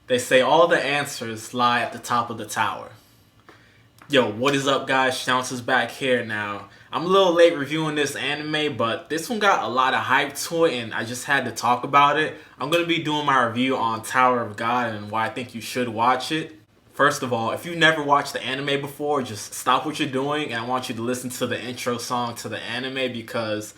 They say all the answers lie at the top of the tower. Yo, what is up guys? Shounce is back here now. I'm a little late reviewing this anime, but this one got a lot of hype to it and I just had to talk about it. I'm going to be doing my review on Tower of God and why I think you should watch it. First of all, if you've never watched the anime before, just stop what you're doing and I want you to listen to the intro song to the anime because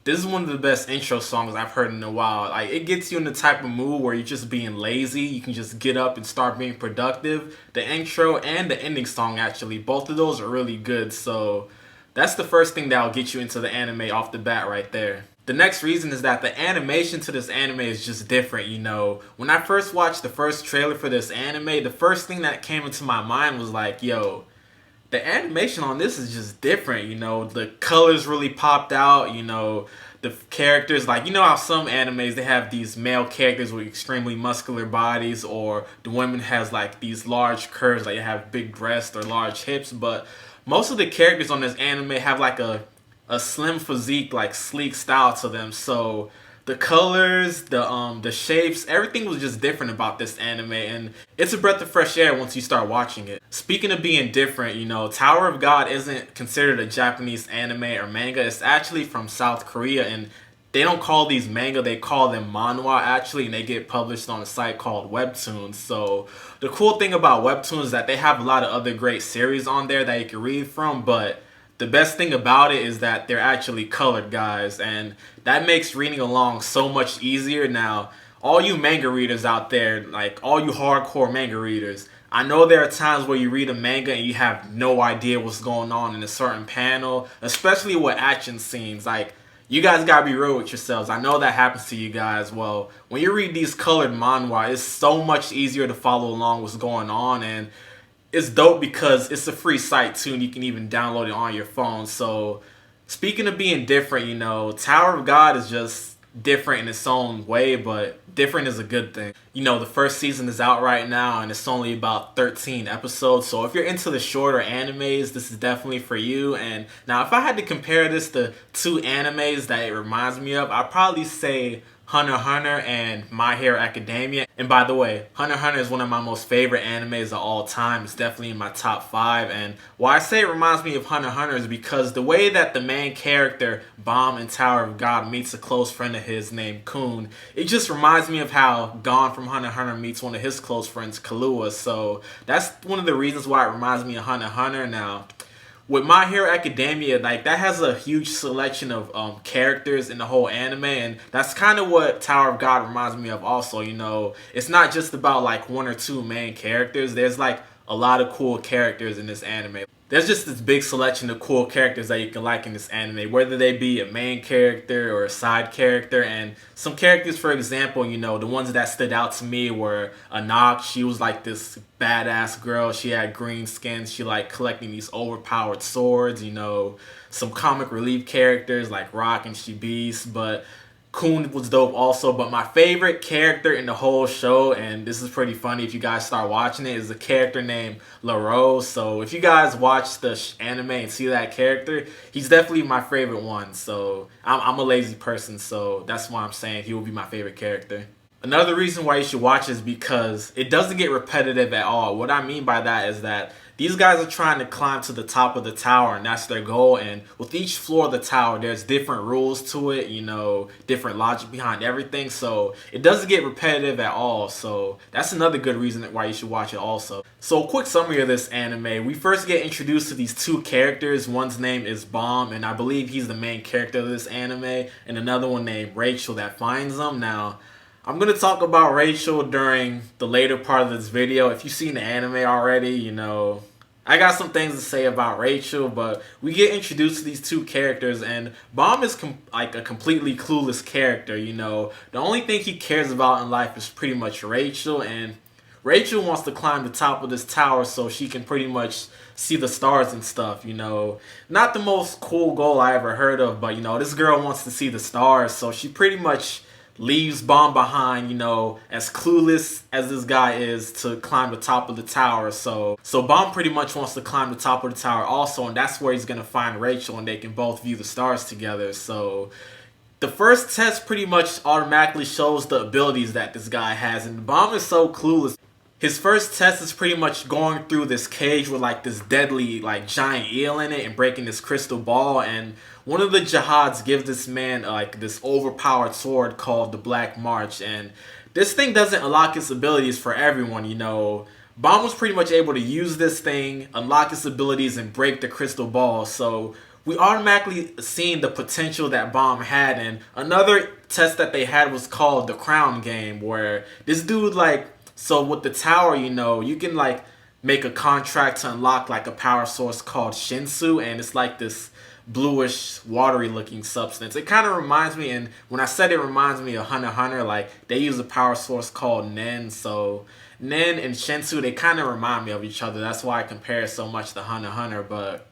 this is one of the best intro songs I've heard in a while. Like, it gets you in the type of mood where you're just being lazy. You can just get up and start being productive. The intro and the ending song, actually, both of those are really good. So that's the first thing that'll get you into the anime off the bat right there. The next reason is that the animation to this anime is just different, you know. When I first watched the first trailer for this anime, the first thing that came into my mind was like, yo, the animation on this is just different, you know. The colors really popped out, you know. The characters, like, you know how some animes, they have these male characters with extremely muscular bodies, or the women has like these large curves, like they have big breasts or large hips, but most of the characters on this anime have like a slim physique, like sleek style to them. So the colors, the shapes, everything was just different about this anime, and it's a breath of fresh air once you start watching it. Speaking of being different, you know, Tower of God isn't considered a Japanese anime or manga. It's actually from South Korea, and they don't call these manga, they call them manhwa actually, and they get published on a site called Webtoons. So the cool thing about Webtoons is that they have a lot of other great series on there that you can read from, but the best thing about it is that they're actually colored, guys, and that makes reading along so much easier. Now, all you manga readers out there, like all you hardcore manga readers, I know there are times where you read a manga and you have no idea what's going on in a certain panel, especially with action scenes. Like, you guys gotta be real with yourselves. I know that happens to you guys. Well, when you read these colored manhwa, it's so much easier to follow along what's going on, and it's dope because it's a free site too, and you can even download it on your phone. So, speaking of being different, you know, Tower of God is just different in its own way, but different is a good thing. You know, the first season is out right now, and it's only about 13 episodes. So if you're into the shorter animes, this is definitely for you. And now, if I had to compare this to two animes that it reminds me of, I'd probably say Hunter x Hunter and My Hero Academia. And by the way, Hunter x Hunter is one of my most favorite animes of all time. It's definitely in my top 5. And why I say it reminds me of Hunter x Hunter is because the way that the main character, Bomb in Tower of God, meets a close friend of his named Kun, it just reminds me of how Gon from Hunter x Hunter meets one of his close friends, Killua. So that's one of the reasons why it reminds me of Hunter x Hunter. Now, with My Hero Academia, like, that has a huge selection of characters in the whole anime, and that's kind of what Tower of God reminds me of also. You know, it's not just about like one or two main characters. There's like a lot of cool characters in this anime. There's just this big selection of cool characters that you can like in this anime, whether they be a main character or a side character. And some characters, for example, you know, the ones that stood out to me were Anak. She was like this badass girl. She had green skin. She liked collecting these overpowered swords, you know. Some comic relief characters like Rock and She Beast, but Kun was dope also. But my favorite character in the whole show, and this is pretty funny if you guys start watching it, is a character named LaRose. So if you guys watch the anime and see that character, he's definitely my favorite one. So I'm a lazy person, so that's why I'm saying he will be my favorite character. Another reason why you should watch is because it doesn't get repetitive at all. What I mean by that is that these guys are trying to climb to the top of the tower, and that's their goal. And with each floor of the tower, there's different rules to it, you know, different logic behind everything. So it doesn't get repetitive at all. So that's another good reason why you should watch it also. So a quick summary of this anime. We first get introduced to these two characters. One's name is Bomb, and I believe he's the main character of this anime. And another one named Rachel that finds him. Now, I'm going to talk about Rachel during the later part of this video. If you've seen the anime already, you know, I got some things to say about Rachel, but we get introduced to these two characters, and Bomb is like a completely clueless character, you know. The only thing he cares about in life is pretty much Rachel, and Rachel wants to climb the top of this tower so she can pretty much see the stars and stuff, you know. Not the most cool goal I ever heard of, but, you know, this girl wants to see the stars, so she pretty much leaves Bomb behind, you know, as clueless as this guy is, to climb the top of the tower. So Bomb pretty much wants to climb the top of the tower also, and that's where he's gonna find Rachel, and they can both view the stars together. So The first test pretty much automatically shows the abilities that this guy has, and Bomb is so clueless. His first test is pretty much going through this cage with like this deadly like giant eel in it and breaking this crystal ball, and one of the Jihads gives this man like this overpowered sword called the Black March, and this thing doesn't unlock its abilities for everyone, you know. Bomb was pretty much able to use this thing, unlock its abilities, and break the crystal ball, so we automatically seen the potential that Bomb had. And another test that they had was called the Crown Game, where this dude like, so with the tower, you know, you can like make a contract to unlock like a power source called Shinsu, and it's like this bluish watery looking substance. It kind of reminds me, and when I said it reminds me of Hunter x Hunter, like they use a power source called Nen, so Nen and Shinsu, they kind of remind me of each other. That's why I compare it so much to Hunter x Hunter. But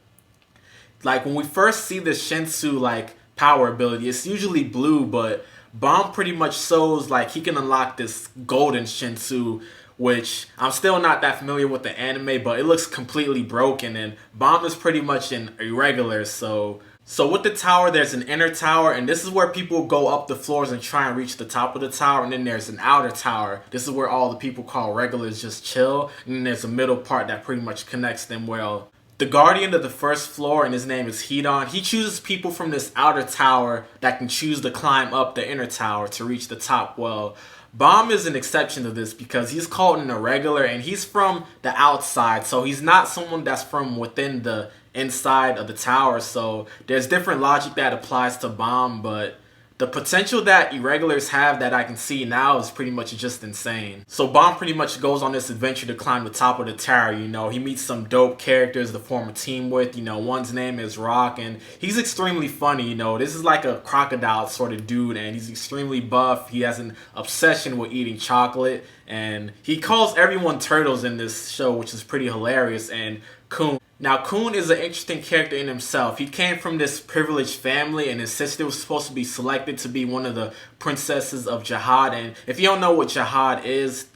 like when we first see the Shinsu like power ability, it's usually blue, but Bomb pretty much shows like he can unlock this golden Shinsu, which I'm still not that familiar with the anime, but it looks completely broken, and Bomb is pretty much an irregular. So with the tower, there's an inner tower, and this is where people go up the floors and try and reach the top of the tower, and then there's an outer tower. This is where all the people called regulars just chill, and then there's a middle part that pretty much connects them well. The guardian of the first floor, and his name is Hedon, he chooses people from this outer tower that can choose to climb up the inner tower to reach the top. Well, Bomb is an exception to this because he's called an irregular, and he's from the outside, so he's not someone that's from within the inside of the tower. So there's different logic that applies to Bomb, but the potential that irregulars have that I can see now is pretty much just insane. So Bomb pretty much goes on this adventure to climb the top of the tower, you know. He meets some dope characters to form a team with, you know. One's name is Rock, and he's extremely funny, you know. This is like a crocodile sort of dude, and he's extremely buff. He has an obsession with eating chocolate, and he calls everyone turtles in this show, which is pretty hilarious. And Kun. Now, Kun is an interesting character in himself. He came from this privileged family, and his sister was supposed to be selected to be one of the princesses of Jihad. And if you don't know what Jihad is,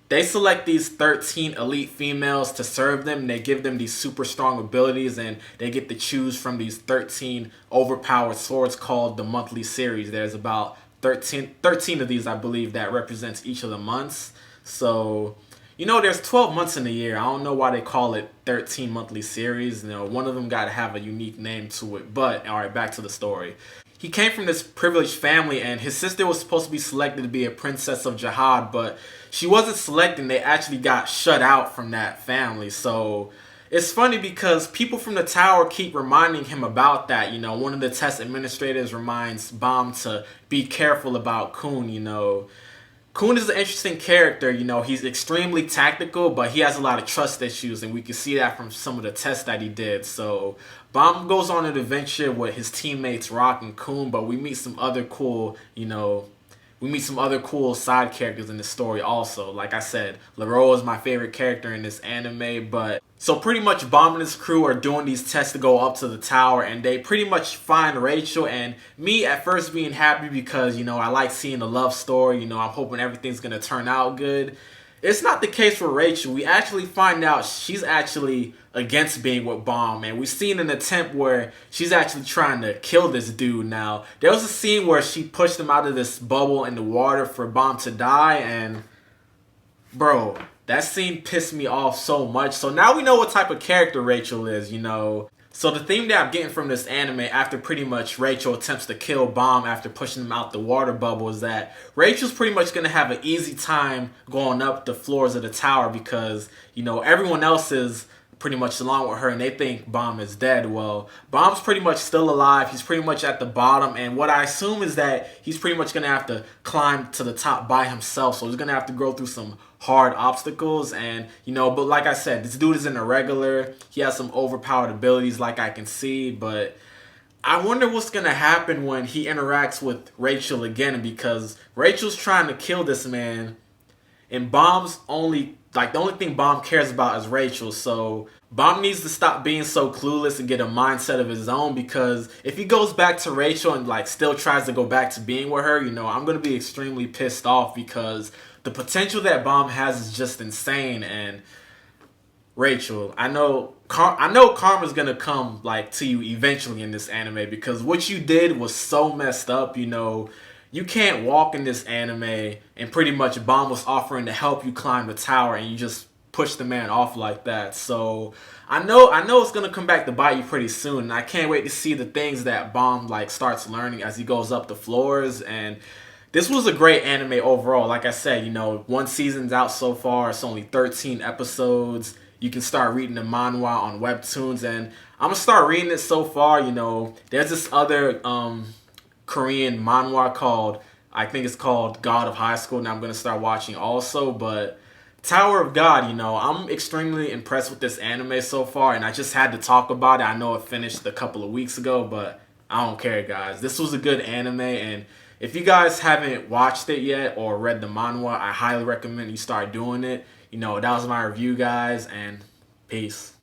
they select these 13 elite females to serve them. They give them these super strong abilities, and they get to choose from these 13 overpowered swords called the monthly series. There's about 13 of these, I believe, that represents each of the months. So, you know, there's 12 months in a year. I don't know why they call it 13 monthly series. You know, one of them got to have a unique name to it. But, all right, back to the story. He came from this privileged family, and his sister was supposed to be selected to be a princess of Jihad, but she wasn't selected. They actually got shut out from that family. So it's funny because people from the tower keep reminding him about that. You know, one of the test administrators reminds Bomb to be careful about Kun, you know. Kun is an interesting character, you know. He's extremely tactical, but he has a lot of trust issues, and we can see that from some of the tests that he did. So Bomb goes on an adventure with his teammates Rock and Kun, but we meet some other cool, you know, side characters in the story also. Like I said, Lero is my favorite character in this anime, but so pretty much Bomb and his crew are doing these tests to go up to the tower, and they pretty much find Rachel, and me at first being happy because, you know, I like seeing the love story, you know, I'm hoping everything's gonna turn out good. It's not the case for Rachel. We actually find out she's actually against being with Bomb, and we've seen an attempt where she's actually trying to kill this dude. Now, there was a scene where she pushed him out of this bubble in the water for Bomb to die, and bro, that scene pissed me off so much. So now we know what type of character Rachel is, you know. So the theme that I'm getting from this anime after pretty much Rachel attempts to kill Bomb after pushing him out the water bubble is that Rachel's pretty much going to have an easy time going up the floors of the tower because, you know, everyone else is pretty much along with her and they think Bomb is dead. Well, Bomb's pretty much still alive. He's pretty much at the bottom, and what I assume is that he's pretty much going to have to climb to the top by himself. So he's going to have to go through some hard obstacles, and, you know, but like I said, this dude is an irregular. He has some overpowered abilities like I can see, but I wonder what's going to happen when he interacts with Rachel again, because Rachel's trying to kill this man, and Bomb's only, like, the only thing Bomb cares about is Rachel. So Bomb needs to stop being so clueless and get a mindset of his own, because if he goes back to Rachel and, like, still tries to go back to being with her, you know, I'm going to be extremely pissed off because the potential that Bomb has is just insane. And Rachel, I know karma's gonna come like to you eventually in this anime because what you did was so messed up. You can't walk in this anime, and pretty much Bomb was offering to help you climb the tower, and you just push the man off like that. So I know it's gonna come back to bite you pretty soon, and I can't wait to see the things that Bomb like starts learning as he goes up the floors. And this was a great anime overall. Like I said, one season's out so far. It's only 13 episodes. You can start reading the manhwa on webtoons, and I'm gonna start reading it so far. There's this other Korean manhwa called, I think it's called God of High School, and I'm gonna start watching also. But Tower of God, I'm extremely impressed with this anime so far, and I just had to talk about it. I know it finished a couple of weeks ago, but I don't care, guys. This was a good anime, and if you guys haven't watched it yet or read the manhwa, I highly recommend you start doing it. That was my review, guys, and peace.